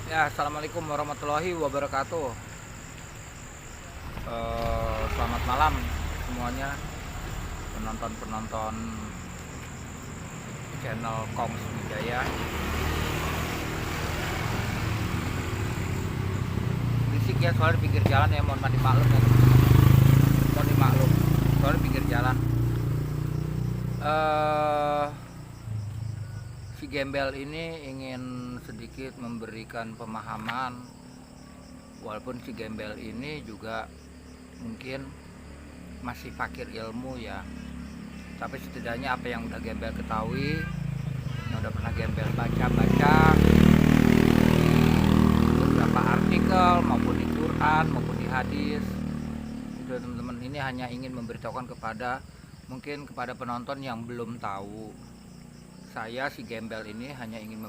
Ya, assalamualaikum warahmatullahi wabarakatuh. Selamat malam semuanya, penonton-penonton channel Kongs Wijaya. Berisik ya, soalnya di pinggir jalan ya, mohon dimaklum ya. Mohon dimaklum, soalnya di pinggir jalan. eh si Gembel ini ingin sedikit memberikan pemahaman, walaupun si Gembel ini juga mungkin masih fakir ilmu ya, tapi setidaknya apa yang udah Gembel ketahui, yang udah pernah Gembel baca-baca beberapa artikel maupun di Quran maupun di hadis itu, teman-teman, ini hanya ingin memberitahukan kepada mungkin kepada penonton yang belum tahu. Saya si Gembel ini hanya ingin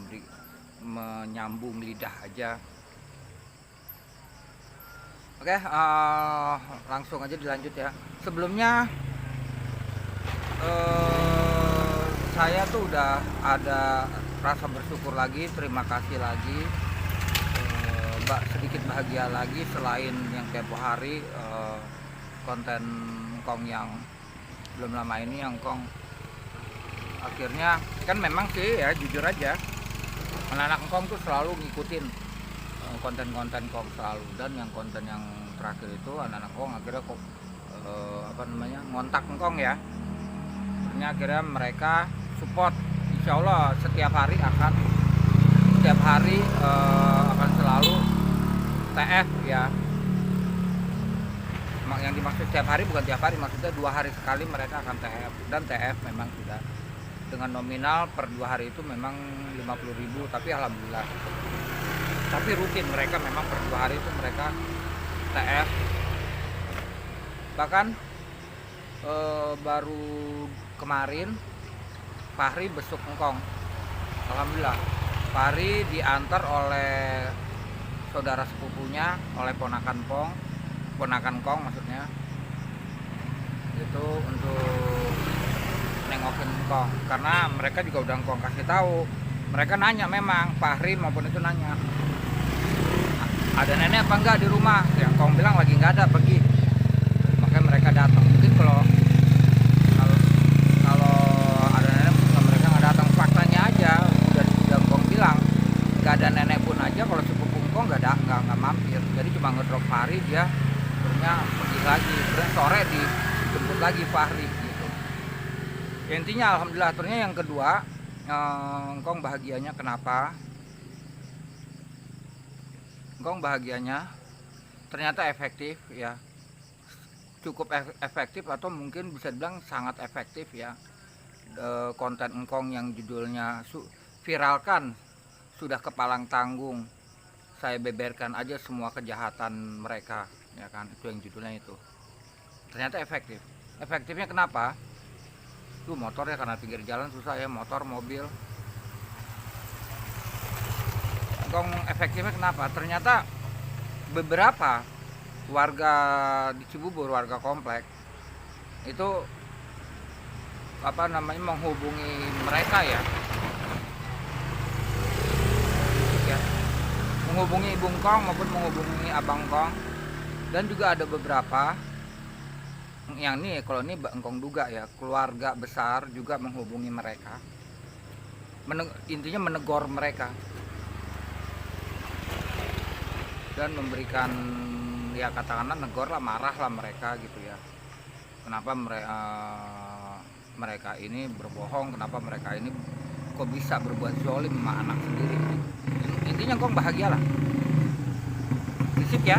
menyambung lidah aja. Oke, langsung aja dilanjut ya. Sebelumnya saya tuh udah ada rasa bersyukur lagi, terima kasih lagi, sedikit bahagia lagi selain yang tempo hari konten Kong yang belum lama ini, yang Kong akhirnya kan memang sih ya, jujur aja anak-anak Kong tuh selalu ngikutin konten-konten Kong selalu, dan yang konten yang terakhir itu anak-anak Kong akhirnya kok ngontak Kong ya. Akhirnya mereka support, insya Allah setiap hari akan selalu TF ya. Yang dimaksud setiap hari bukan tiap hari, maksudnya 2 hari sekali mereka akan TF, dan TF memang sudah dengan nominal per 2 hari itu memang 50.000, tapi alhamdulillah, tapi rutin mereka memang per 2 hari itu mereka TF. Bahkan baru kemarin Fahri besuk Engkong, alhamdulillah Fahri diantar oleh saudara sepupunya, oleh ponakan Kong maksudnya, itu untuk nengokin Kong, karena mereka juga udah Kong kasih tahu. Mereka nanya, memang Fahri maupun itu nanya, ada nenek apa enggak di rumah. Yang Kong bilang lagi nggak ada, pergi. Makanya mereka datang. Mungkin kalau ada nenek mereka nggak datang. Faktanya aja udah Kong bilang nggak ada nenek pun aja, kalau sepupu Kong nggak mampir. Jadi cuma ngedrop Fahri, dia terusnya pergi lagi. Terus sore dijemput lagi Fahri gitu. Ya, intinya alhamdulillah. Terusnya yang kedua, Kong bahagianya kenapa? Kong bahagianya ternyata efektif ya, cukup efektif, atau mungkin bisa dibilang sangat efektif ya. Konten Engkong yang judulnya viralkan sudah kepalang tanggung, saya beberkan aja semua kejahatan mereka ya kan, itu yang judulnya itu. Ternyata efektif. Efektifnya kenapa? Tuh motor ya, karena pinggir jalan susah ya, motor mobil. Engkong efektifnya kenapa? Ternyata beberapa warga di Cibubur, warga komplek itu menghubungi mereka ya, menghubungi Ibu Kong maupun menghubungi Abang Kong. Dan juga ada beberapa yang nih, kalau ini Engkong duga ya, keluarga besar juga menghubungi mereka, intinya menegur mereka dan memberikan, ya katakanlah negor lah, marah lah mereka gitu ya. Kenapa mereka ini berbohong, kenapa mereka ini kok bisa berbuat zolim sama anak sendiri. Intinya Kong bahagia lah, fisik ya.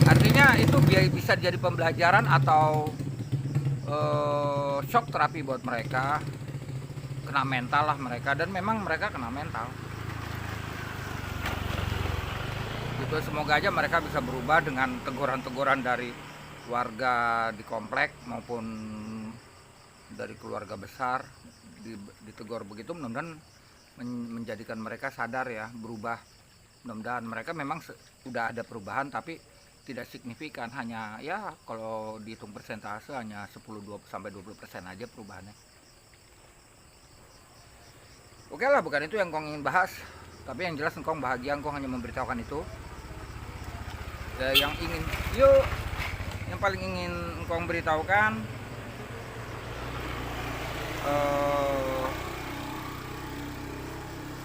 Artinya itu bisa jadi pembelajaran atau shock terapi buat mereka, kena mental lah mereka, dan memang mereka kena mental gitu. Semoga aja mereka bisa berubah dengan teguran-teguran dari warga di komplek maupun dari keluarga besar. Ditegur begitu, mudah-mudahan menjadikan mereka sadar ya, berubah. Mudah-mudahan mereka memang sudah ada perubahan, tapi tidak signifikan, hanya ya kalau dihitung persentase hanya 10-20% aja perubahannya. Oke lah, bukan itu yang Kong ingin bahas, tapi yang jelas Engkong bahagia, Engkong hanya memberitahukan itu. Yang ingin, yang paling ingin Engkong beritahukan,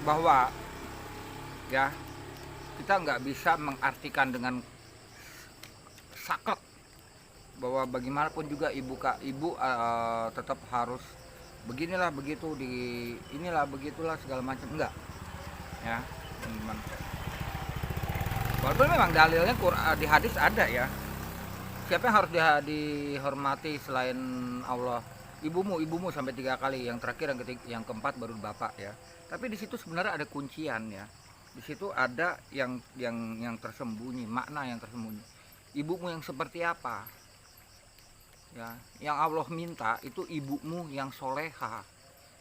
bahwa ya kita nggak bisa mengartikan dengan saklek bahwa bagaimanapun juga ibu tetap harus beginilah begitu, inilah begitulah segala macam, enggak ya teman-teman. Walaupun memang dalilnya di hadis ada ya, siapa yang harus dihormati selain Allah? Ibumu sampai 3 kali, yang terakhir yang keempat baru bapak ya. Tapi di situ sebenarnya ada kuncian ya, di situ ada yang tersembunyi, makna yang tersembunyi. Ibumu yang seperti apa ya? Yang Allah minta itu ibumu yang soleha,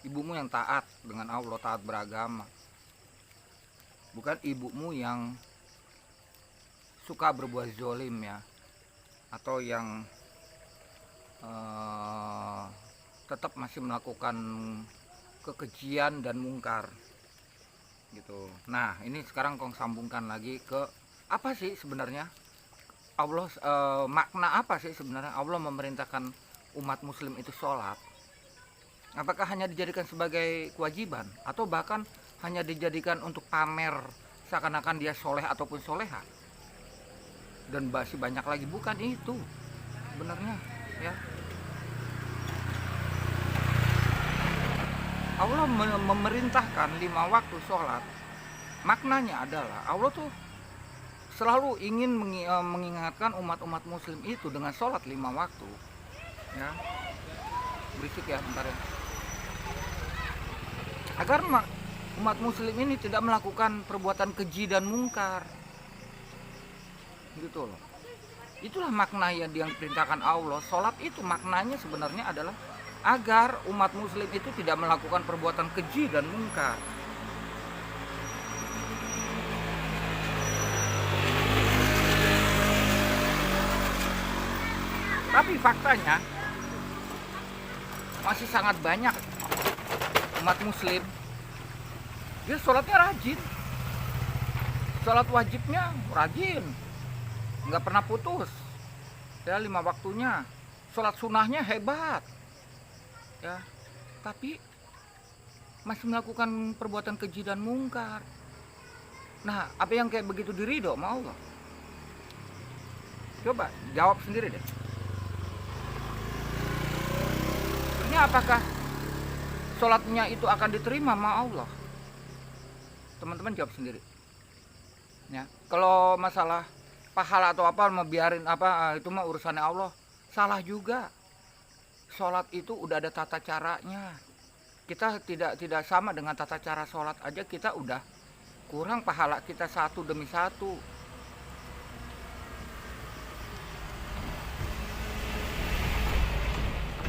ibumu yang taat dengan Allah, taat beragama, bukan ibumu yang suka berbuat zolim ya, atau yang tetap masih melakukan kekejian dan mungkar gitu. Nah ini sekarang Kong sambungkan lagi ke apa sih sebenarnya Allah, makna apa sih sebenarnya Allah memerintahkan umat muslim itu sholat? Apakah hanya dijadikan sebagai kewajiban, atau bahkan hanya dijadikan untuk pamer seakan-akan dia soleh ataupun soleha? Dan masih banyak lagi, bukan itu sebenarnya ya. Allah memerintahkan 5 waktu sholat, maknanya adalah Allah tuh selalu ingin mengingatkan umat-umat muslim itu dengan sholat 5 waktu ya. Berisik ya bentar ya. Agar umat muslim ini tidak melakukan perbuatan keji dan mungkar gitu loh. Itulah makna yang diperintahkan Allah. Sholat itu maknanya sebenarnya adalah agar umat muslim itu tidak melakukan perbuatan keji dan mungkar. Tapi faktanya masih sangat banyak umat muslim dia sholatnya rajin, sholat wajibnya rajin, nggak pernah putus ya, 5 waktunya. Sholat sunnahnya hebat ya, tapi masih melakukan perbuatan keji dan mungkar. Nah apa yang kayak begitu diridho sama Allah? Coba jawab sendiri deh. Sebenarnya apakah sholatnya itu akan diterima sama Allah? Teman-teman jawab sendiri ya. Kalau masalah pahala atau apa, mau biarin apa, itu mah urusannya Allah. Salah juga. Sholat itu udah ada tata caranya. Kita tidak sama dengan tata cara sholat aja kita udah kurang pahala kita satu demi satu.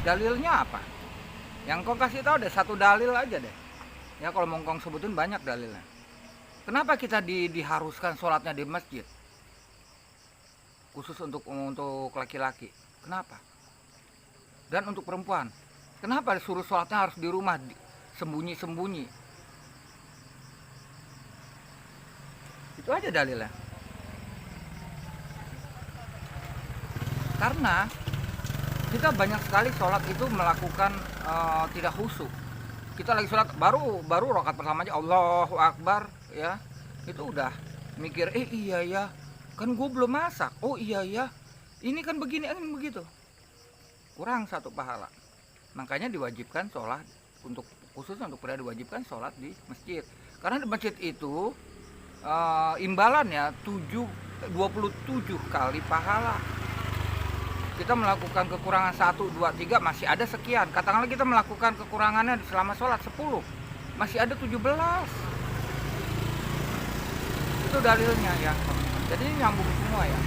Dalilnya apa? Yang Kong kasih tahu deh, satu dalil aja deh ya. Kalau mau Kong sebutin banyak dalilnya. Kenapa kita diharuskan sholatnya di masjid khusus untuk laki-laki? Kenapa? Dan untuk perempuan, kenapa disuruh sholatnya harus di rumah, sembunyi-sembunyi? Itu aja dalilnya. Karena kita banyak sekali sholat itu melakukan tidak khusyuk. Kita lagi sholat, baru rakaat pertama aja Allahu Akbar ya, itu udah mikir iya ya, kan gue belum masak, oh iya ya, ini kan begini kan begitu, kurang satu pahala. Makanya diwajibkan sholat untuk khususnya untuk pria, diwajibkan sholat di masjid. Karena di masjid itu imbalannya 27 kali pahala. Kita melakukan kekurangan 1, 2, 3 masih ada sekian. Katakanlah kita melakukan kekurangannya selama sholat 10, masih ada 17. Itu dalilnya ya. Jadi ini nyambung semua ya.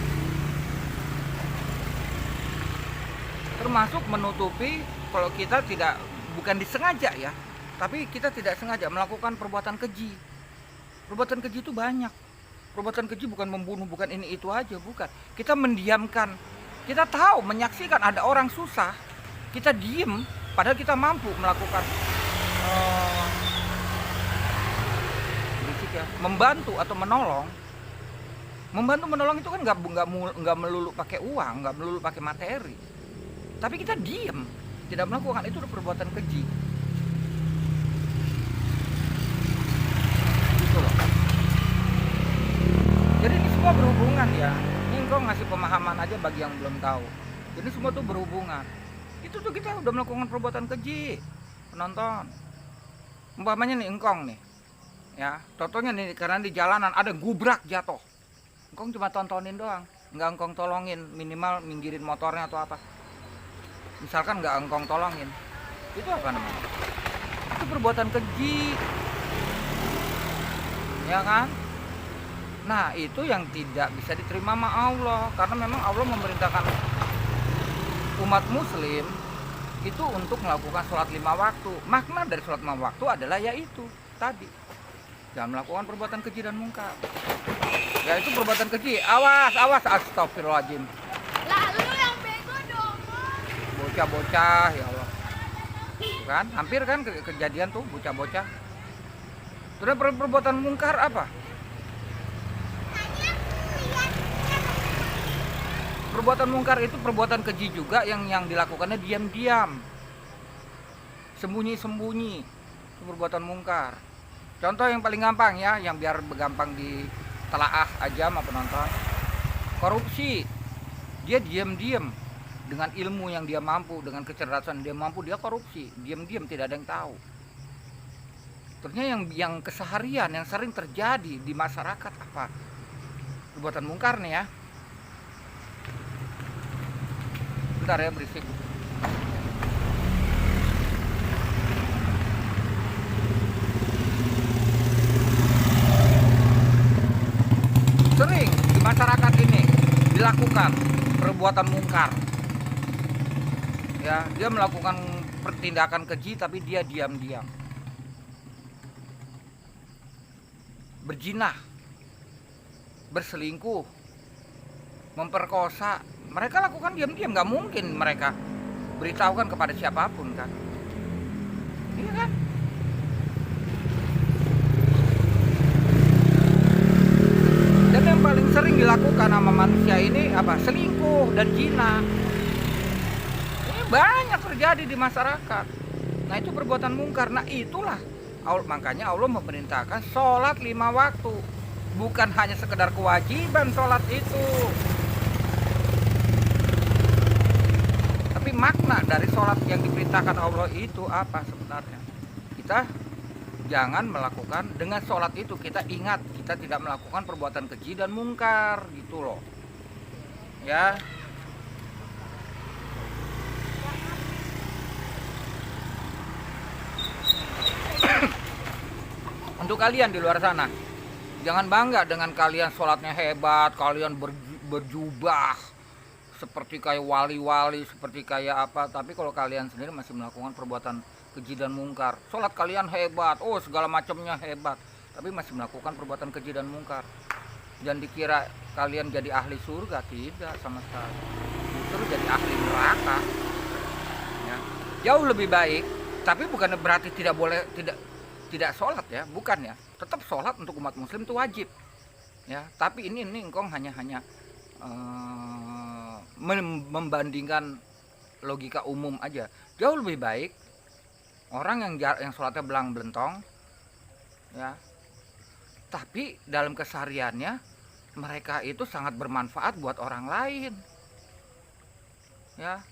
Termasuk menutupi kalau kita bukan disengaja ya, tapi kita tidak sengaja melakukan perbuatan keji. Perbuatan keji itu banyak. Perbuatan keji bukan membunuh, bukan ini itu aja, bukan. Kita mendiamkan. Kita tahu, menyaksikan ada orang susah, kita diem, padahal kita mampu melakukan aja, membantu atau menolong. Membantu menolong itu kan nggak melulu pakai uang, nggak melulu pakai materi. Tapi kita diem, tidak melakukan, itu udah perbuatan keji. Gitu loh. Jadi ini semua berhubungan ya. Ini engkau ngasih pemahaman aja bagi yang belum tahu. Jadi semua tuh berhubungan. Itu tuh kita udah melakukan perbuatan keji, penonton. Umpamanya nih engkong nih, ya, contohnya nih karena di jalanan ada gubrak jatuh, engkong cuma tontonin doang, nggak engkong tolongin, minimal minggirin motornya atau apa. Misalkan nggak engkong tolongin, itu apa namanya? Itu perbuatan keji, ya kan? Nah itu yang tidak bisa diterima sama Allah, karena memang Allah memerintahkan umat muslim itu untuk melakukan sholat 5 waktu. Makna dari sholat 5 waktu adalah yaitu tadi, jangan melakukan perbuatan keji dan mungkar. Ya itu perbuatan keji. Awas, astagfirullahaladzim. Lalu yang bego dong. Bocah-bocah, ya Allah. Kan, hampir kan kejadian tuh bocah-bocah. Terus perbuatan mungkar apa? Perbuatan mungkar itu perbuatan keji juga yang dilakukannya diam-diam, sembunyi-sembunyi. Itu perbuatan mungkar. Contoh yang paling gampang ya, yang biar gampang ditelaah aja sama penonton. Korupsi. Dia diam-diam dengan ilmu yang dia mampu, dengan kecerdasan dia mampu, dia korupsi, diam-diam, tidak ada yang tahu. Ternyata yang keseharian yang sering terjadi di masyarakat apa? Perbuatan mungkar nih ya. Bentar ya, berisik. Sering di masyarakat ini dilakukan perbuatan mungkar. Ya, dia melakukan pertindakan keji tapi dia diam-diam. Berzinah, berselingkuh, memperkosa, mereka lakukan diam-diam, nggak mungkin mereka beritahukan kepada siapapun kan. Iya kan? Dan yang paling sering dilakukan sama manusia ini apa? Selingkuh dan zina. Ini banyak terjadi di masyarakat. Nah itu perbuatan mungkar. Nah itulah makanya Allah memerintahkan sholat 5 waktu. Bukan hanya sekedar kewajiban sholat itu, makna dari sholat yang diperintahkan Allah itu apa sebenarnya? Kita jangan melakukan, dengan sholat itu kita ingat kita tidak melakukan perbuatan keji dan mungkar, gitu loh ya. Untuk kalian di luar sana, jangan bangga dengan kalian sholatnya hebat, kalian berjubah seperti kayak wali-wali, seperti kayak apa. Tapi kalau kalian sendiri masih melakukan perbuatan keji dan mungkar, sholat kalian hebat, oh segala macamnya hebat, tapi masih melakukan perbuatan keji dan mungkar. Jangan dikira kalian jadi ahli surga, tidak sama sekali. Justru jadi ahli neraka ya. Jauh lebih baik. Tapi bukan berarti tidak boleh, tidak sholat ya, bukan ya. Tetap sholat untuk umat muslim itu wajib ya. Tapi ini engkong hanya membandingkan logika umum aja. Jauh lebih baik orang yang sholatnya belang belentong ya, tapi dalam kesehariannya mereka itu sangat bermanfaat buat orang lain ya,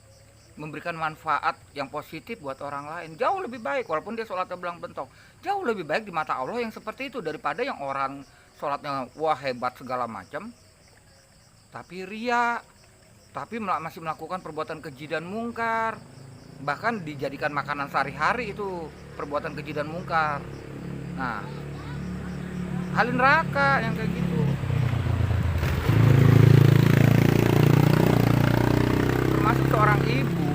memberikan manfaat yang positif buat orang lain. Jauh lebih baik walaupun dia sholatnya belang belentong. Jauh lebih baik di mata Allah yang seperti itu daripada yang orang sholatnya wah hebat segala macam tapi ria, tapi masih melakukan perbuatan keji dan mungkar, bahkan dijadikan makanan sehari-hari itu perbuatan keji dan mungkar. Nah, hal neraka yang kayak gitu. Termasuk seorang ibu.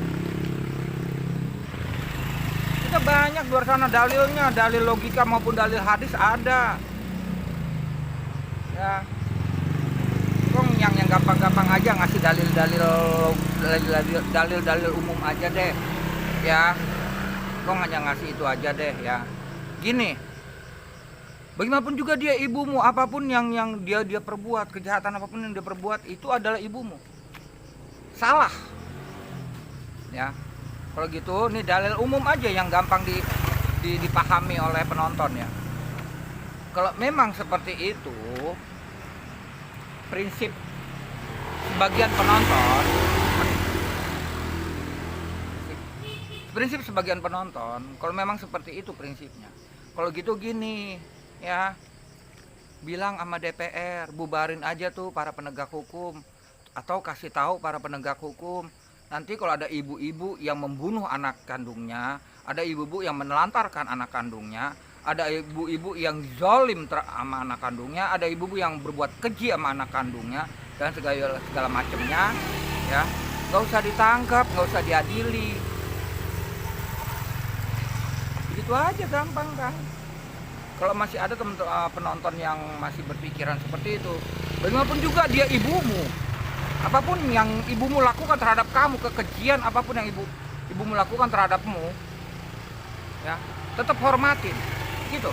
Kita banyak di luar sana dalilnya, dalil logika maupun dalil hadis ada. Ya. Yang gampang-gampang aja ngasih dalil umum aja deh ya. Kok hanya ngasih itu aja deh ya. Gini, Bagaimanapun juga dia ibumu, apapun yang dia perbuat, kejahatan apapun yang dia perbuat itu adalah ibumu. Salah. Ya. Kalau gitu, ini dalil umum aja yang gampang dipahami oleh penonton ya. Kalau memang seperti itu, prinsip sebagian penonton, kalau memang seperti itu prinsipnya. Kalau gitu gini, ya, bilang sama DPR, bubarin aja tuh para penegak hukum, atau kasih tahu para penegak hukum. Nanti kalau ada ibu-ibu yang membunuh anak kandungnya, ada ibu-ibu yang menelantarkan anak kandungnya, ada ibu-ibu yang zalim sama anak kandungnya, ada ibu-ibu yang berbuat keji sama anak kandungnya dan segala macamnya, ya, nggak usah ditangkap, nggak usah diadili. Begitu aja, gampang kan? Kalau masih ada teman-teman penonton yang masih berpikiran seperti itu, bagaimanapun juga dia ibumu. Apapun yang ibumu lakukan terhadap kamu, kekejian apapun yang ibumu lakukan terhadapmu, ya, tetap hormatin. Gitu.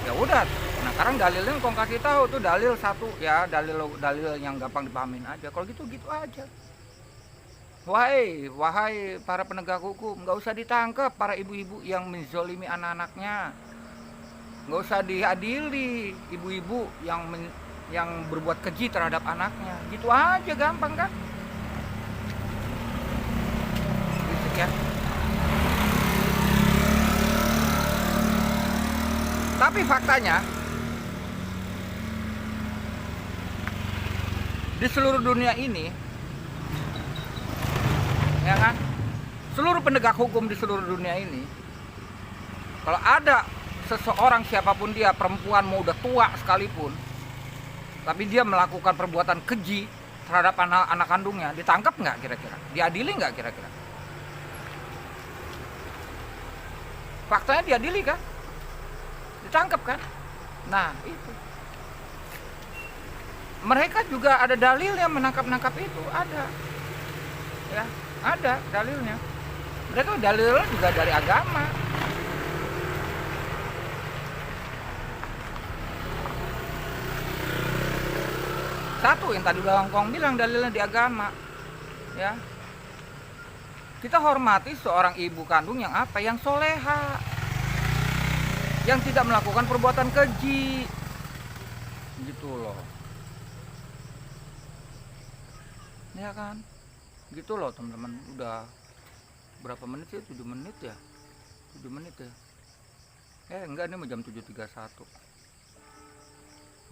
Ya udah. Nah, sekarang dalilnya kau kasih tahu tuh dalil satu ya, dalil yang gampang dipahamin aja. Kalau gitu aja. Wahai para penegak hukum, nggak usah ditangkap para ibu-ibu yang menzolimi anak-anaknya. Nggak usah diadili ibu-ibu yang berbuat keji terhadap anaknya. Gitu aja, gampang kan? Berisik ya. Tapi faktanya di seluruh dunia ini, ya kan, seluruh penegak hukum di seluruh dunia ini, kalau ada seseorang siapapun dia, perempuan mau udah tua sekalipun, tapi dia melakukan perbuatan keji terhadap anak kandungnya, ditangkap nggak kira-kira? Diadili nggak kira-kira? Faktanya diadili kan? Ditangkap kan? Nah itu, mereka juga ada dalilnya menangkap itu, ada, ya, ada dalilnya. Mereka dalilnya juga dari agama. Satu yang tadi udah Hongkong bilang dalilnya di agama, ya. Kita hormati seorang ibu kandung yang apa? Yang soleha, yang tidak melakukan perbuatan keji, gitu loh, ya kan, gitu loh teman-teman. Udah berapa menit sih? 7 menit ya, 7 menit ya. Enggak, ini jam 7.31.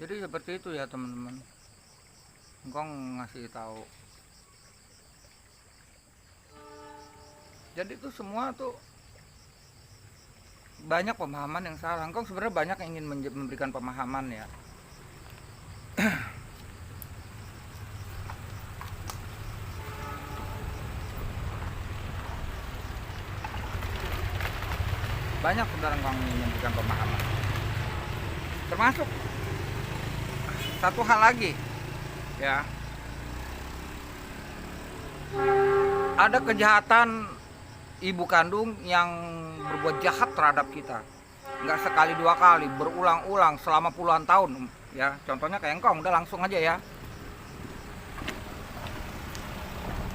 Jadi seperti itu ya teman-teman, Engkong ngasih tahu. Jadi itu semua tuh banyak pemahaman yang salah. Engkong sebenarnya banyak yang ingin memberikan pemahaman ya. Banyak saudara Engkong ingin memberikan pemahaman. Termasuk satu hal lagi, ya. Ada kejahatan ibu kandung yang berbuat jahat terhadap kita, nggak sekali dua kali, berulang-ulang selama puluhan tahun, ya. Contohnya kayak Engkong, udah langsung aja ya.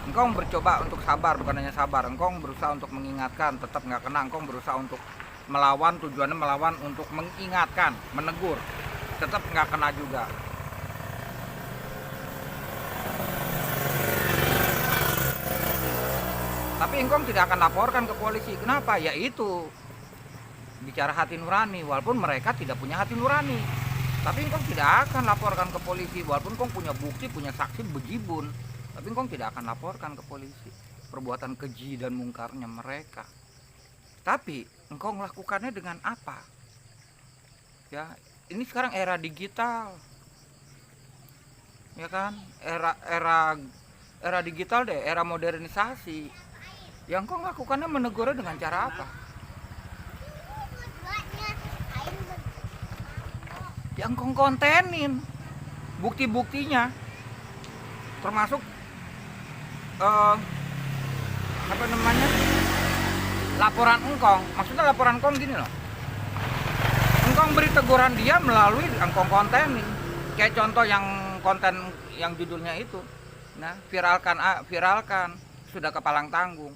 Engkong bercoba untuk sabar, bukan hanya sabar, Engkong berusaha untuk mengingatkan, tetap nggak kena. Engkong berusaha untuk melawan, tujuannya melawan untuk mengingatkan, menegur, tetap nggak kena juga. Tapi Engkong tidak akan laporkan ke polisi. Kenapa? Ya itu, bicara hati nurani. Walaupun mereka tidak punya hati nurani, tapi Engkong tidak akan laporkan ke polisi. Walaupun Engkong punya bukti, punya saksi bejibun, tapi Engkong tidak akan laporkan ke polisi perbuatan keji dan mungkarnya mereka. Tapi Engkong lakukannya dengan apa? Ya, ini sekarang era digital, ya kan? Era digital deh, era modernisasi. Yang Engkong lakukannya menegurnya dengan cara apa? Yang Engkong kontenin bukti-buktinya, termasuk apa namanya, laporan Engkong. Maksudnya laporan Engkong gini loh, engkong beri teguran dia melalui engkong konten. Kayak contoh yang konten yang judulnya itu. Nah, viralkan sudah kepalang tanggung.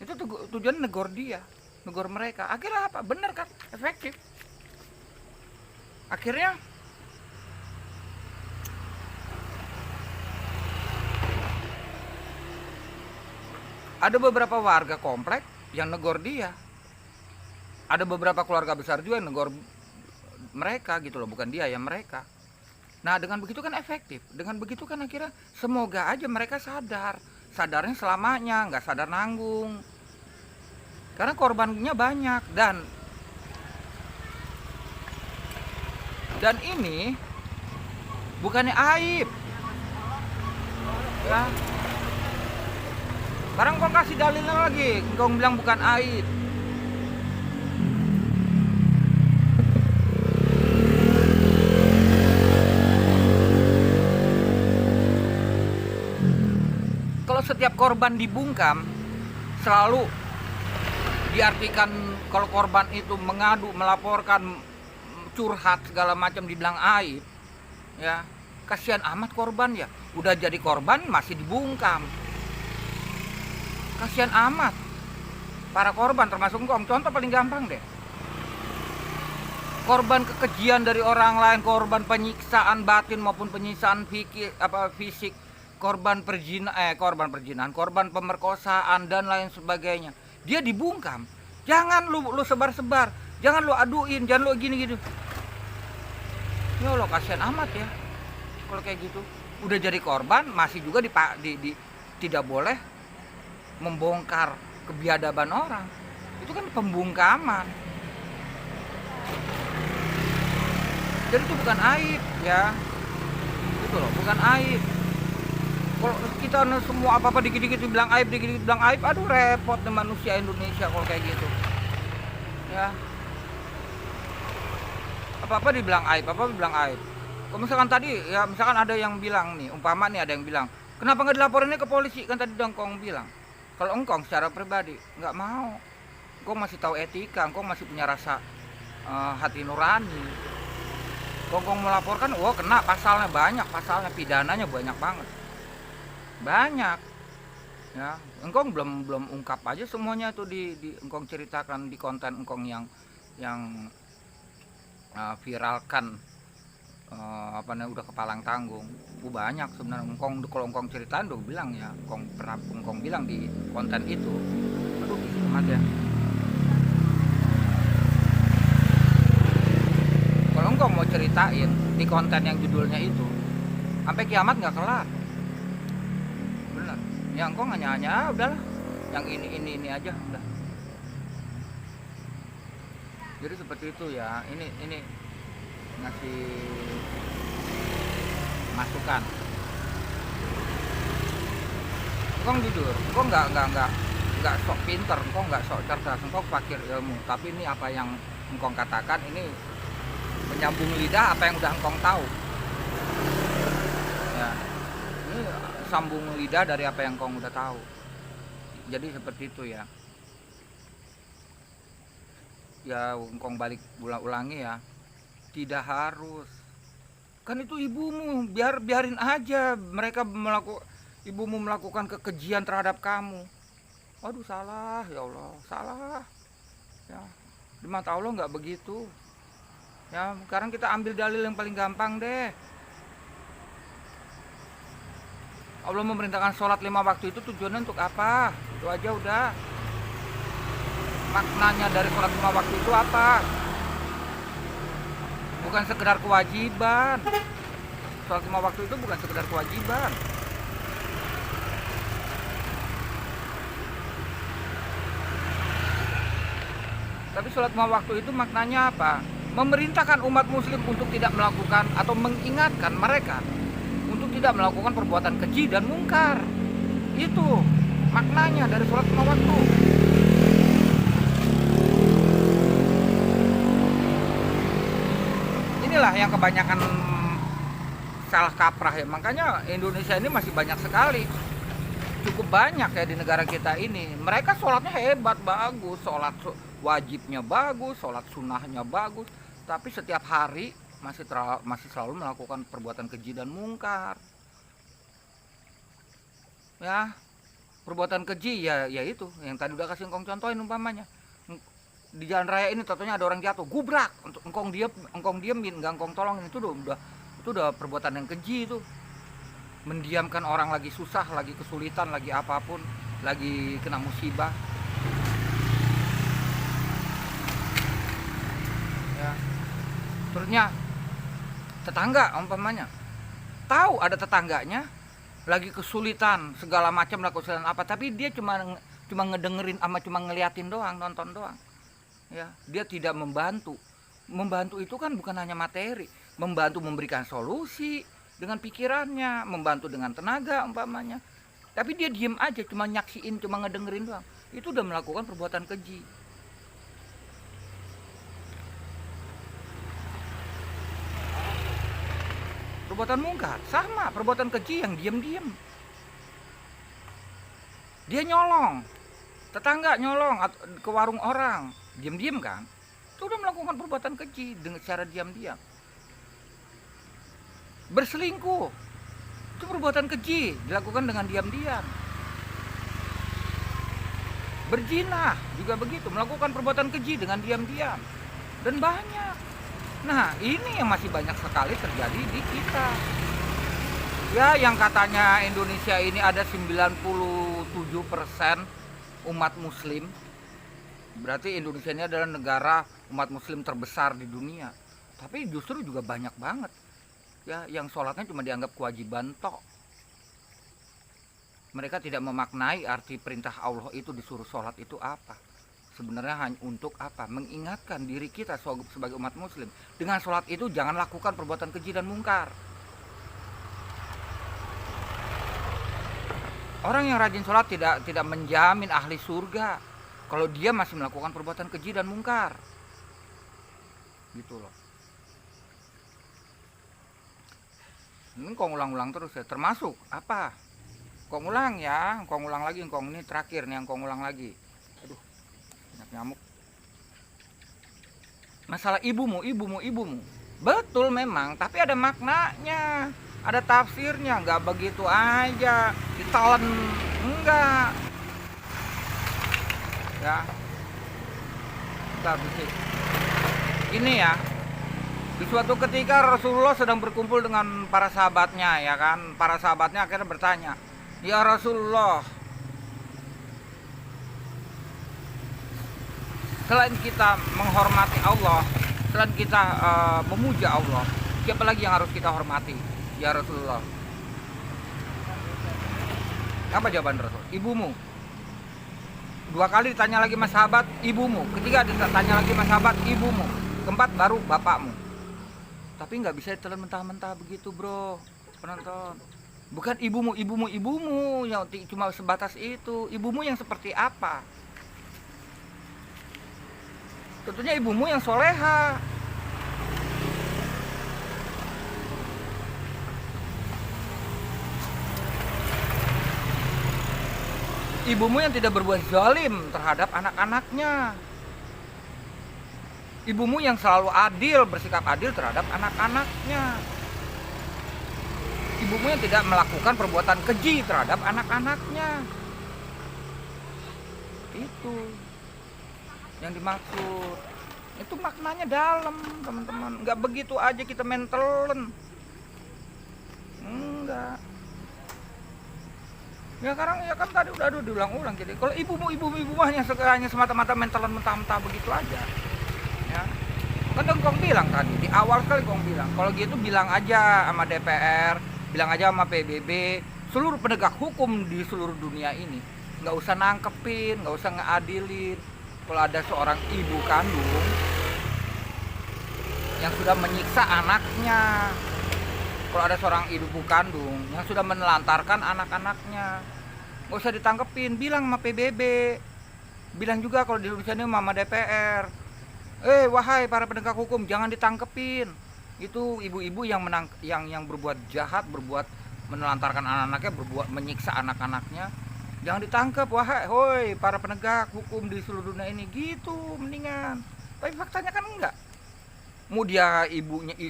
Itu tujuan negor dia, negor mereka. Akhirnya apa? Bener kan? Efektif. Akhirnya ada beberapa warga komplek yang negor dia. Ada beberapa keluarga besar juga yang negor mereka gitu loh, bukan dia, ya mereka. Nah, dengan begitu kan efektif. Dengan begitu kan akhirnya semoga aja mereka sadar. Sadarnya selamanya, nggak sadar nanggung. Karena korbannya banyak dan ini bukannya aib. Ya. Sekarang kau kasih dalilnya lagi, kau bilang bukan aib. Kalau setiap korban dibungkam, selalu diartikan kalau korban itu mengadu, melaporkan, curhat segala macam dibilang aib, ya kasihan amat korban ya. Udah jadi korban masih dibungkam. Kasihan amat para korban termasuk engkau. Contoh paling gampang deh. Korban kekejian dari orang lain, korban penyiksaan batin maupun penyiksaan fisik, korban perjinahan, korban pemerkosaan dan lain sebagainya. Dia dibungkam. Jangan lu sebar-sebar, jangan lu aduin, jangan lu gini-gitu. Ya Allah, kasihan amat ya. Kalau kayak gitu, udah jadi korban masih juga tidak boleh membongkar kebiadaban orang. Itu kan pembungkaman. Jadi itu bukan aib ya. Itu loh, bukan aib. Kalau kita semua apa-apa dikit-dikit bilang aib, aduh repot nih manusia Indonesia kalau kayak gitu. Ya. Apa-apa dibilang aib. Kalau misalkan tadi ya, misalkan ada yang bilang nih, umpama nih ada yang bilang, kenapa nggak dilaporinnya ke polisi? Kan tadi Dongkong bilang. Kalau engkong secara pribadi nggak mau, engkong masih tahu etika, engkong masih punya rasa hati nurani. Kalau engkong melaporkan, kena pasalnya banyak, pidananya banyak banget, banyak. Ya, engkong belum ungkap aja semuanya tuh di engkong ceritakan di konten engkong yang viralkan udah kepalang tanggung. Banyak sebenarnya kalau engkong ceritain udah bilang ya, engkong bilang di konten itu. Aduh, amat ya. Kalau engkong mau ceritain di konten yang judulnya itu, sampai kiamat nggak kelar. Bener. Ya engkong hanya udahlah, yang ini aja udah. Jadi seperti itu ya. Ini ngasih masukan. Engkong jujur, engkong nggak sok pinter, engkong nggak sok cerdas, engkong fakir ilmu. Tapi ini apa yang engkong katakan ini menyambung lidah apa yang udah engkong tahu. Ya, ini sambung lidah dari apa yang engkong udah tahu. Jadi seperti itu ya. Ya engkong balik ulangi ya. Tidak harus. Kan itu ibumu, biarin aja mereka ibumu melakukan kekejian terhadap kamu. Aduh, salah ya Allah, salah. Ya, di mata Allah nggak begitu. Ya, sekarang kita ambil dalil yang paling gampang deh. Allah memerintahkan sholat 5 waktu itu tujuannya untuk apa? Itu aja udah. Maknanya dari sholat 5 waktu itu apa? Bukan sekedar kewajiban. Sholat 5 waktu itu bukan sekedar kewajiban. Tapi sholat 5 waktu itu maknanya apa? Memerintahkan umat muslim untuk tidak melakukan atau mengingatkan mereka untuk tidak melakukan perbuatan keji dan mungkar. Itu maknanya dari sholat 5 waktu. Inilah yang kebanyakan salah kaprah ya. Makanya Indonesia ini masih banyak sekali, cukup banyak ya di negara kita ini. Mereka sholatnya hebat, bagus, sholat wajibnya bagus, sholat sunnahnya bagus, tapi setiap hari masih selalu melakukan perbuatan keji dan mungkar. Ya, perbuatan keji ya itu yang tadi udah kasih engkong contohin umpamanya. Di jalan raya ini contohnya ada orang jatuh, gubrak, untuk engkong diemin, enggak engkong tolongin, itu udah perbuatan yang keji itu. Mendiamkan orang lagi susah, lagi kesulitan, lagi apapun, lagi kena musibah. Ya. Terusnya tetangga umpamanya, tahu ada tetangganya lagi kesulitan segala macam lah, kesulitan apa, tapi dia cuma ngedengerin sama cuma ngeliatin doang, nonton doang. Ya, dia tidak membantu. Membantu itu kan bukan hanya materi, membantu memberikan solusi dengan pikirannya, membantu dengan tenaga umpamanya. Tapi dia diem aja, cuma nyaksiin, cuma ngedengerin doang. Itu udah melakukan perbuatan keji. Perbuatan mungkar sama, perbuatan keji yang diem-diem. Dia nyolong, tetangga nyolong ke warung orang, diem-diem kan? Itu udah melakukan perbuatan keji dengan cara diam-diam. Berselingkuh, itu perbuatan keji dilakukan dengan diam-diam. Berzina juga begitu, melakukan perbuatan keji dengan diam-diam. Dan banyak. Nah, ini yang masih banyak sekali terjadi di kita. Ya, yang katanya Indonesia ini ada 97% umat muslim. Berarti Indonesia ini adalah negara umat muslim terbesar di dunia. Tapi justru juga banyak banget ya yang sholatnya cuma dianggap kewajiban tok. Mereka tidak memaknai arti perintah Allah itu disuruh sholat itu apa. Sebenarnya hanya untuk apa? Mengingatkan diri kita sebagai umat muslim. Dengan sholat itu jangan lakukan perbuatan keji dan mungkar. Orang yang rajin sholat tidak menjamin ahli surga kalau dia masih melakukan perbuatan keji dan mungkar. Gitu loh. Ini kau ulang-ulang terus ya. Termasuk apa? Kau ulang ya. Kau ulang lagi. Kau ini terakhir nih yang kau ulang lagi. Aduh. Nyamuk. Masalah ibumu. Betul memang, tapi ada maknanya, ada tafsirnya, nggak begitu aja ditelan, enggak. Ya. Kita bisik. Ini ya. Di suatu ketika Rasulullah sedang berkumpul dengan para sahabatnya, ya kan? Para sahabatnya akhirnya bertanya, "Ya Rasulullah, selain kita menghormati Allah, selain kita memuja Allah, siapa lagi yang harus kita hormati, ya Rasulullah?" Apa jawaban Rasul? Ibumu. Dua kali ditanya lagi mas sahabat, ibumu. Ketiga ditanya lagi mas sahabat, ibumu. Keempat baru bapakmu. Tapi nggak bisa ditelan mentah-mentah begitu, bro, penonton. Bukan ibumu yang cuma sebatas itu. Ibumu yang seperti apa? Tentunya ibumu yang soleha. Ibumu yang tidak berbuat zalim terhadap anak-anaknya. Ibumu yang selalu adil, bersikap adil terhadap anak-anaknya. Ibumu yang tidak melakukan perbuatan keji terhadap anak-anaknya. Itu yang dimaksud. Itu maknanya dalam, teman-teman. Nggak begitu aja kita mentelen. Enggak. Ya sekarang ya kan tadi udah diulang-ulang gitu. Kalau ibumu hanya semata-mata mentelen mentah-mentah begitu aja. Ya. Kan kong bilang tadi di awal sekali kong bilang, kalau gitu bilang aja sama DPR, bilang aja sama PBB, seluruh penegak hukum di seluruh dunia ini, nggak usah nangkepin, nggak usah ngeadilin. Kalau ada seorang ibu kandung yang sudah menyiksa anaknya, kalau ada seorang ibu kandung yang sudah menelantarkan anak-anaknya, nggak usah ditangkepin, bilang sama PBB, bilang juga kalau di Indonesia ini sama DPR, wahai para penegak hukum, jangan ditangkepin. Itu ibu-ibu yang berbuat jahat, berbuat menelantarkan anak-anaknya, berbuat menyiksa anak-anaknya, jangan ditangkap, wahai para penegak hukum di seluruh dunia ini, gitu mendingan. Tapi faktanya kan enggak. Mau dia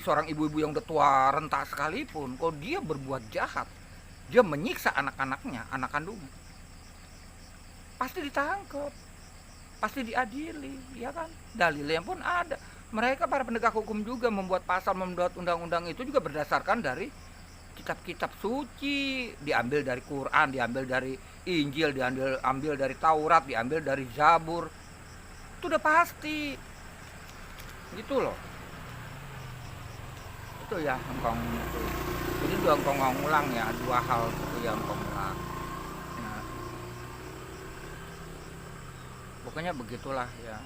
seorang ibu-ibu yang udah tua renta sekalipun, kalau dia berbuat jahat, dia menyiksa anak-anaknya, anak kandungnya, pasti ditangkap, pasti diadili, ya kan? Dalilnya pun ada. Mereka para penegak hukum juga membuat pasal, membuat undang-undang itu juga berdasarkan dari kitab-kitab suci, diambil dari Quran, diambil dari Injil, diambil dari Taurat, diambil dari Zabur. Itu udah pasti. Gitu loh. Itu ya engkong itu. Jadi dua engkong ngulang ya, dua hal itu yang engkong ulang. Ya. Pokoknya begitulah ya.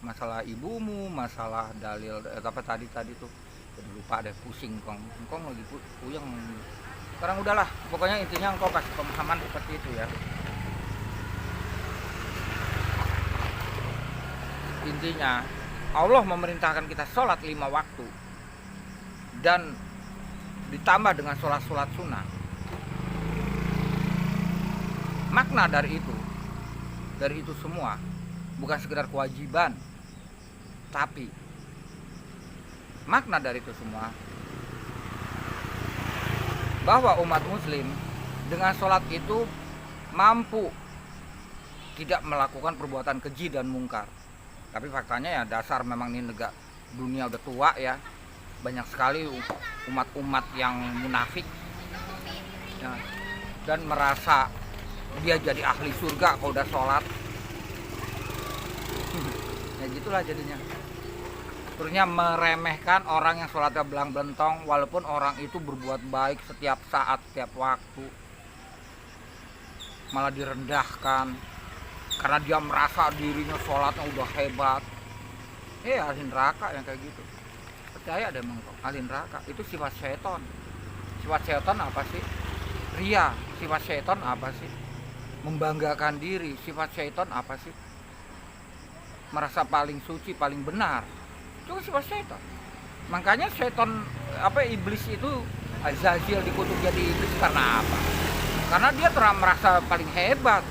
Masalah ibumu, masalah dalil apa tadi tuh. Jadi lupa deh, pusing engkong lagi puyeng. Sekarang udahlah, pokoknya intinya engkau kasih pemahaman seperti itu ya. Intinya Allah memerintahkan kita sholat 5 waktu dan ditambah dengan sholat sunnah. Makna dari itu semua bukan sekedar kewajiban, tapi makna dari itu semua bahwa umat muslim dengan sholat itu mampu tidak melakukan perbuatan keji dan mungkar. Tapi faktanya ya dasar memang ini negara dunia udah tua ya, banyak sekali umat-umat yang munafik ya, dan merasa dia jadi ahli surga kalau udah sholat. Ya gitulah jadinya. Terusnya meremehkan orang yang sholatnya belang-belentong, walaupun orang itu berbuat baik setiap saat, setiap waktu, malah direndahkan karena dia merasa dirinya sholatnya udah hebat. Ahli neraka yang kayak gitu. Percaya deh mengkong, ahli neraka itu sifat setan. Sifat setan apa sih? Ria. Sifat setan apa sih? Membanggakan diri. Sifat setan apa sih? Merasa paling suci, paling benar. Itu sifat setan. Makanya setan iblis itu Azazel dikutuk jadi iblis karena apa? Karena dia merasa paling hebat,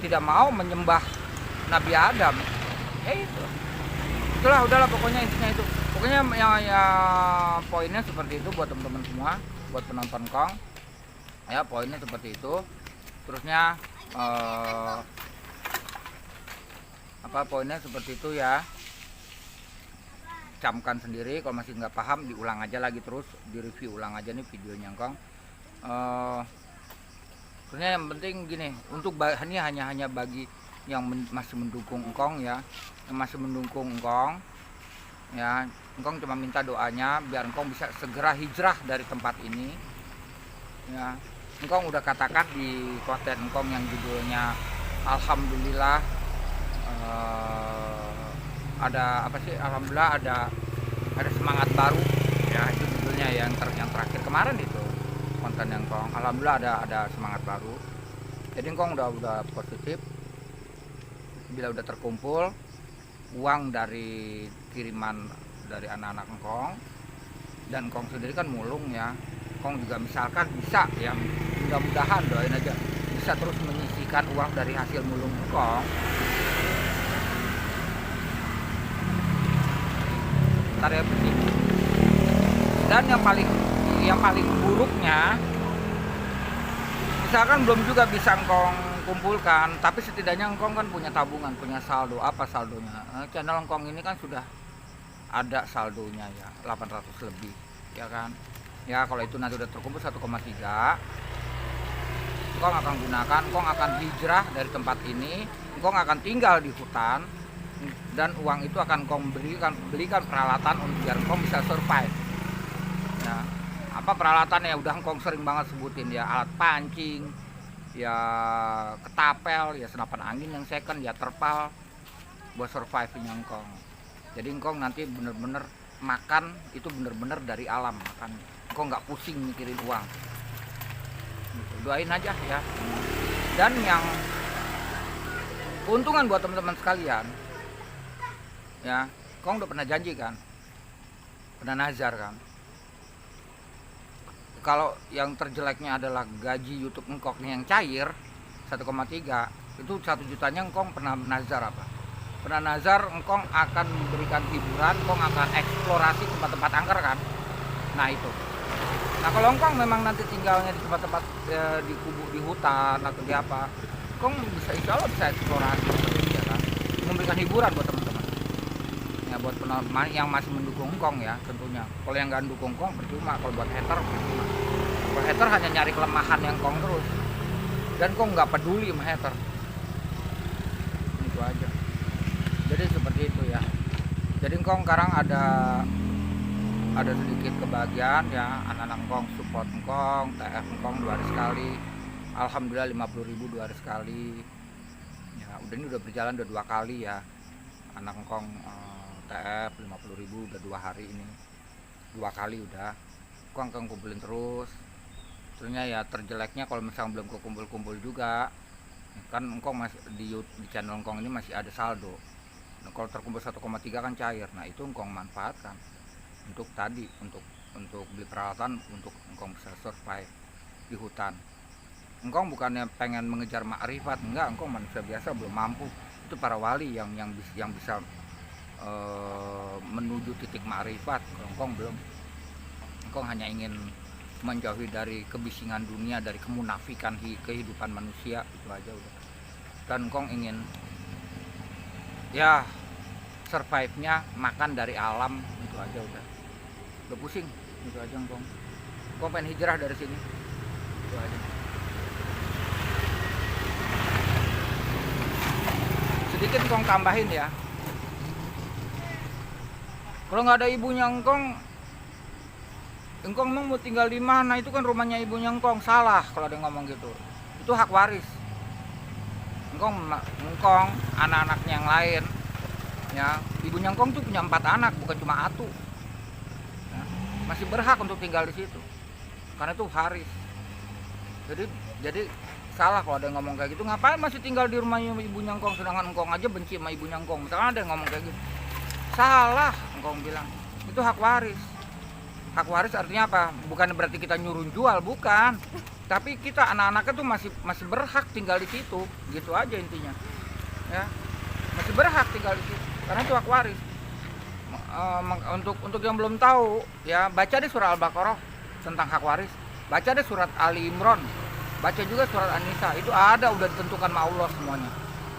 tidak mau menyembah Nabi Adam. Udahlah pokoknya intinya itu. Pokoknya ya poinnya seperti itu buat teman-teman semua, buat penonton Kong. Ya poinnya seperti itu. Terusnya poinnya seperti itu ya. Camkan sendiri, kalau masih nggak paham diulang aja lagi, terus direview ulang aja nih videonya Kong. Sebenarnya yang penting gini, untuk ini hanya bagi yang masih mendukung Engkong ya, yang masih mendukung Engkong ya, Engkong cuma minta doanya biar Engkong bisa segera hijrah dari tempat ini ya. Engkong udah katakan di konten Engkong yang judulnya Alhamdulillah, Alhamdulillah ada semangat baru ya, itu judulnya yang terakhir kemarin itu konten yang Engkong. Alhamdulillah ada semangat baru. Jadi Engkong udah positif. Bila udah terkumpul uang dari kiriman dari anak-anak Engkong, dan Engkong sendiri kan mulung ya, Engkong juga misalkan bisa ya, mudah-mudahan doain aja bisa terus menyisihkan uang dari hasil mulung Engkong. Ntar ya begitu. Dan yang paling buruknya, misalkan belum juga bisa Engkong kumpulkan, tapi setidaknya Engkong kan punya tabungan, punya saldo. Apa saldonya? Channel Engkong ini kan sudah ada saldonya ya, 800 lebih ya kan. Ya kalau itu nanti udah terkumpul 1,3, Engkong akan gunakan, Engkong akan hijrah dari tempat ini, Engkong akan tinggal di hutan, dan uang itu akan Engkong belikan peralatan untuk biar Engkong bisa survive ya. Apa peralatannya? Udah Engkong sering banget sebutin ya, alat pancing ya, ketapel ya, senapan angin yang second ya, terpal buat surviving Engkong. Jadi Engkong nanti bener-bener makan itu bener-bener dari alam makan. Engkong nggak pusing mikirin uang gitu. Doain aja ya. Dan yang keuntungan buat teman-teman sekalian ya, Engkong udah pernah janji kan, pernah nazar kan, kalau yang terjeleknya adalah gaji YouTube Engkong yang cair 1,3, itu 1 jutanya Engkong pernah nazar apa? pernah nazar engkong akan memberikan hiburan, engkong akan eksplorasi tempat-tempat angker kan. Nah itu. Nah kalau engkong memang nanti tinggalnya di tempat-tempat di kubu di hutan atau di apa, engkong bisa insya Allah bisa eksplorasi ya kan? Memberikan hiburan buat teman-teman. Ya buat penonton yang masih mendukung engkong ya tentunya. Kalau yang nggak mendukung engkong percuma, kalau buat hater percuma. Kalau hater hanya nyari kelemahan yang engkong terus. Dan engkong nggak peduli sama hater. Itu aja. Jadi seperti itu ya. Jadi engkong sekarang ada sedikit kebahagiaan ya, anak-anak engkong support engkong, TF engkong 2 hari sekali. Alhamdulillah 50.000 2 hari sekali. Ya, ini udah berjalan udah 2 kali ya. Anak engkong TF 50.000 udah 2 hari ini. 2 kali udah. Engkong kumpulin terus. Terusnya ya terjeleknya kalau misalnya belum kumpul-kumpul juga. Kan engkong masih di channel engkong ini masih ada saldo. Nah, kalau terkumpul 1,3 kan cair. Nah, itu engkong manfaatkan untuk tadi untuk beli peralatan untuk engkong bisa survive di hutan. Engkong bukannya pengen mengejar makrifat, enggak, engkong manusia biasa belum mampu. Itu para wali yang bisa menuju titik makrifat. Engkong belum. Engkong hanya ingin menjauhi dari kebisingan dunia, dari kemunafikan kehidupan manusia, itu aja udah. Dan engkong ingin ya survive-nya makan dari alam, itu aja udah pusing, itu aja engkong pengen hijrah dari sini, itu aja. Sedikit engkong tambahin ya, kalau nggak ada ibunya engkong mau tinggal di mana, itu kan rumahnya ibunya engkong. Salah kalau ada yang ngomong gitu, itu hak waris engkong, anak-anaknya yang lain ya. Ibunya engkong tuh punya 4 anak, bukan cuma atu ya. Masih berhak untuk tinggal di situ karena itu waris. Jadi salah kalau ada yang ngomong kayak gitu. Ngapain masih tinggal di rumahnya ibunya engkong, sedangkan engkong aja benci sama ibunya engkong. Misalkan ada yang ngomong kayak gitu, salah. Engkong bilang itu hak waris. Hak waris artinya apa? Bukan berarti kita nyuruh jual, bukan. Tapi kita anak-anaknya tuh masih berhak tinggal di situ, gitu aja intinya. Ya, masih berhak tinggal di situ karena itu hak waris. Untuk yang belum tahu ya, baca deh surah Al-Baqarah tentang hak waris. Baca deh surat Ali Imran. Baca juga surat An-Nisa. Itu ada, udah ditentukan sama Allah semuanya.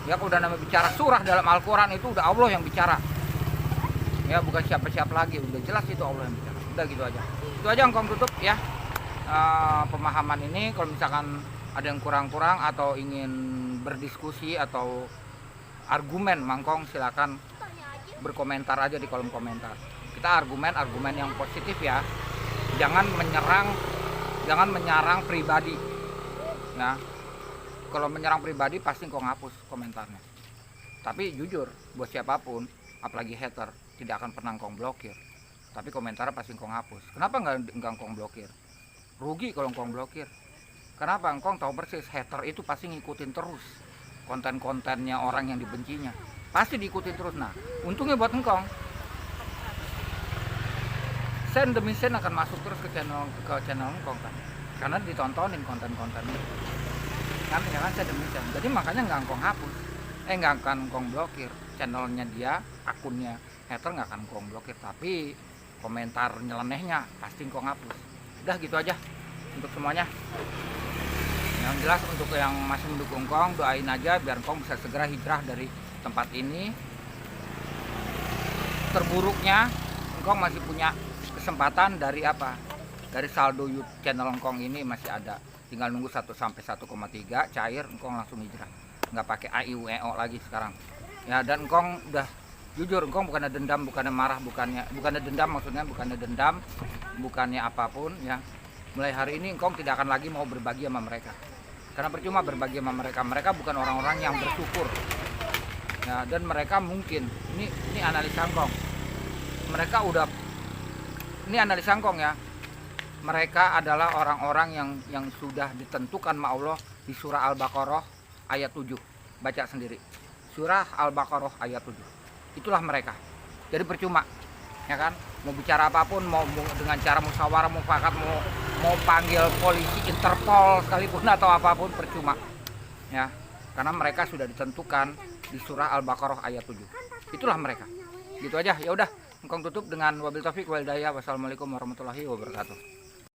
Ya, kalau udah namanya bicara surah dalam Al-Quran itu udah Allah yang bicara. Ya, bukan siapa-siapa lagi, udah jelas itu Allah yang bicara. Udah gitu aja. Itu aja engkong tutup ya. Pemahaman ini, kalau misalkan ada yang kurang-kurang atau ingin berdiskusi atau argumen, mangkong silakan berkomentar aja di kolom komentar. Kita argumen yang positif ya. Jangan menyerang pribadi. Ya. Kalau menyerang pribadi pasti engkong hapus komentarnya. Tapi jujur, buat siapapun, apalagi hater, tidak akan pernah engkong blokir. Tapi komentarnya pasti engkong hapus. Kenapa enggak engkong blokir? Rugi kalau engkong blokir. Kenapa? Engkong tahu persis hater itu pasti ngikutin terus konten-kontennya orang yang dibencinya. Pasti diikutin terus. Nah, untungnya buat engkong, sen demi sen akan masuk terus ke channel engkong kan. Karena ditontonin konten-kontennya. Kan ya kan, sen demi sen. Jadi makanya enggak engkong hapus. Enggak akan engkong blokir. Channelnya dia, akunnya hater enggak akan engkong blokir, tapi komentar nyelenehnya pasti engkong hapus. Udah gitu aja untuk semuanya. Yang jelas untuk yang masih mendukung engkong, doain aja biar engkong bisa segera hijrah dari tempat ini. Terburuknya engkong masih punya kesempatan dari apa? Dari saldo YouTube channel engkong ini masih ada. Tinggal nunggu 1 sampai 1,3 cair, engkong langsung hijrah. Nggak pakai AIUEO lagi sekarang. Ya, dan engkong udah jujur, engkong bukannya dendam, bukannya marah, bukannya dendam, maksudnya bukannya dendam, bukannya apapun ya. Mulai hari ini engkong tidak akan lagi mau berbagi sama mereka. Karena percuma berbagi sama mereka. Mereka bukan orang-orang yang bersyukur. Ya, dan mereka mungkin ini analisa engkong. Mereka udah ini analisa engkong ya. Mereka adalah orang-orang yang sudah ditentukan sama Allah di surah Al-Baqarah ayat 7. Baca sendiri. Surah Al-Baqarah ayat 7. Itulah mereka. Jadi percuma. Ya kan? Mau bicara apapun, mau dengan cara musyawarah, mufakat, mau panggil polisi, Interpol sekalipun atau apapun percuma. Ya. Karena mereka sudah ditentukan di surah Al-Baqarah ayat 7. Itulah mereka. Gitu aja. Ya udah, engkong tutup dengan wabil taufik wal hidayah. Wassalamualaikum warahmatullahi wabarakatuh.